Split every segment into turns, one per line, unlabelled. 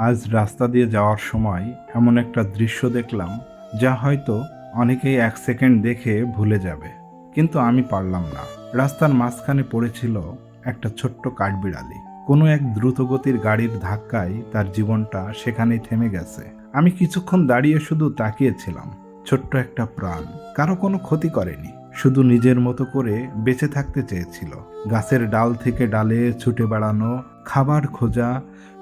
আজ রাস্তা দিয়ে যাওয়ার সময় এমন একটা দৃশ্য দেখলাম যা হয়তো অনেকেই 1 সেকেন্ড দেখে ভুলে যাবে, কিন্তু আমি পারলাম না। রাস্তার মাঝখানে পড়েছিল একটা ছোট্ট কাঠবিড়ালি। কোনো এক দ্রুতগতির গাড়ির ধাক্কায় তার জীবনটা সেখানেই থেমে গেছে। আমি কিছুক্ষণ দাঁড়িয়ে শুধু তাকিয়েছিলাম। ছোট্ট একটা প্রাণ, কারো কোনো ক্ষতি করেনি, শুধু নিজের মতো করে বেঁচে থাকতে চেয়েছিল। গাছের ডাল থেকে ডালে ছুটে বেড়ানো, খাবার খোঁজা,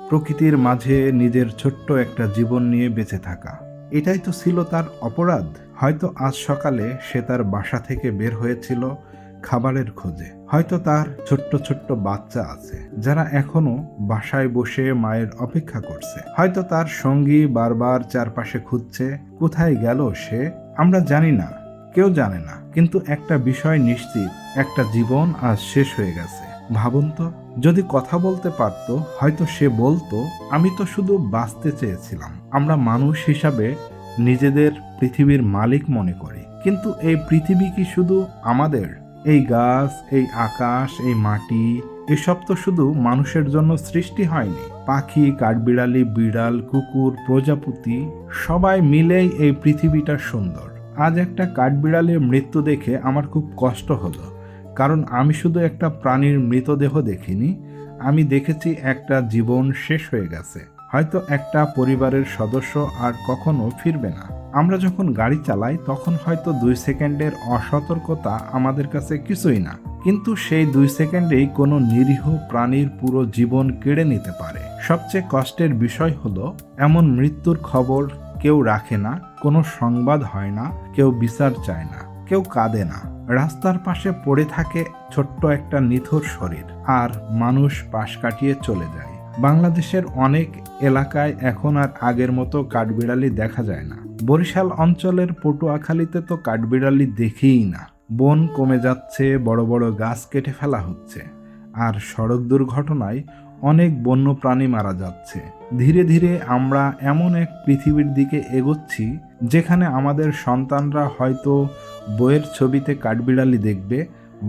প্রকৃতির মাঝে নিজের ছোট্ট একটা জীবন নিয়ে বেঁচে থাকা, এটাই তো ছিল তার অপরাধ। হয়তো আজ সকালে সে তার বাসা থেকে বের হয়েছিল খাবারের খোঁজে। হয়তো তার ছোট্ট ছোট্ট বাচ্চা আছে যারা এখনো বাসায় বসে মায়ের অপেক্ষা করছে। হয়তো তার সঙ্গী বারবার চারপাশে খুঁজছে, কোথায় গেল সে। আমরা জানি না, কেউ জানে না, কিন্তু একটা বিষয় নিশ্চিত, একটা জীবন আজ শেষ হয়ে গেছে। ভাবুন তো, যদি কথা বলতে পারতো হয়তো সে বলতো, আমি তো শুধু বাঁচতে চেয়েছিলাম। আমরা মানুষ হিসাবে নিজেদের পৃথিবীর মালিক মনে করি, কিন্তু এই পৃথিবী কি শুধু আমাদের? এই গাছ, এই আকাশ, এই মাটি, এসব তো শুধু মানুষের জন্য সৃষ্টি হয়নি। পাখি, কাঠবিড়ালি, বিড়াল, কুকুর, প্রজাপতি, সবাই মিলেই এই পৃথিবীটা সুন্দর। আজ একটা কাঠবিড়ালির মৃত্যু দেখে আমার খুব কষ্ট হলো, কারণ আমি শুধু একটা প্রাণীর মৃতদেহ দেখিনি, আমি দেখেছি একটা জীবন শেষ হয়ে গেছে। হয়তো একটা পরিবারের সদস্য আর কখনো ফিরবে না। আমরা যখন গাড়ি চালাই তখন হয়তো 2 সেকেন্ডের অসতর্কতা আমাদের কাছে কিছুই না, কিন্তু সেই 2 সেকেন্ডেই কোনো নিরীহ প্রাণীর পুরো জীবন কেড়ে নিতে পারে। সবচেয়ে কষ্টের বিষয় হলো, এমন মৃত্যুর খবর কেউ রাখে না, কোনো সংবাদ হয় না, কেউ বিচার চায় না, কেউ কাঁদে না। রাস্তার পাশে পড়ে থাকে ছোট্ট একটা নিথর শরীর, আর মানুষ পাশ কাটিয়ে চলে যায়। বাংলাদেশের অনেক এলাকায় এখন আর আগের মতো কাঠবিড়ালি দেখা যায় না। বরিশাল অঞ্চলের পটুয়াখালীতে তো কাঠবিড়ালি দেখেই না। বন কমে যাচ্ছে, বড় বড় গাছ কেটে ফেলা হচ্ছে, আর সড়ক দুর্ঘটনায় অনেক বন্য প্রাণী মারা যাচ্ছে। ধীরে ধীরে আমরা এমন এক পৃথিবীর দিকে এগোচ্ছি যেখানে আমাদের সন্তানরা হয়তো বইয়ের ছবিতে কাঠবিড়ালি দেখবে,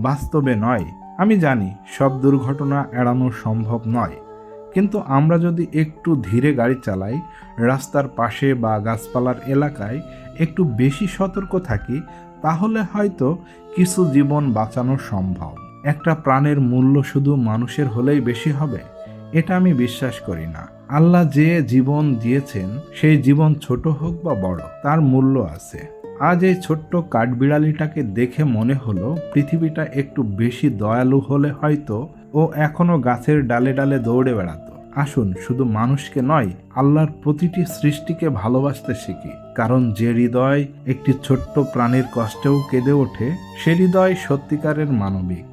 বাস্তবে নয়। আমি জানি সব দুর্ঘটনা এড়ানো সম্ভব নয়, কিন্তু আমরা যদি একটু ধীরে গাড়ি চালাই, রাস্তার পাশে বা গাছপালার এলাকায় একটু বেশি সতর্ক থাকি, তাহলে হয়তো কিছু জীবন বাঁচানো সম্ভব। একটা প্রাণের মূল্য শুধু মানুষের হলেই বেশি হবে, এটা আমি বিশ্বাস করি না। আল্লাহ যে জীবন দিয়েছেন, সেই জীবন ছোট হোক বা বড়, তার মূল্য আছে। আজ এই ছোট্ট কাঠবিড়ালিটাকে দেখে মনে হলো, পৃথিবীটা একটু বেশি দয়ালু হলে হয়তো ও এখনো গাছের ডালে ডালে দৌড়ে বেড়াতো। আসুন শুধু মানুষকে নয়, আল্লাহর প্রতিটি সৃষ্টিকে ভালোবাসতে শিখি, কারণ যে হৃদয় একটি ছোট্ট প্রাণীর কষ্টেও কেঁদে ওঠে, সে হৃদয় সত্যিকারের মানবিক।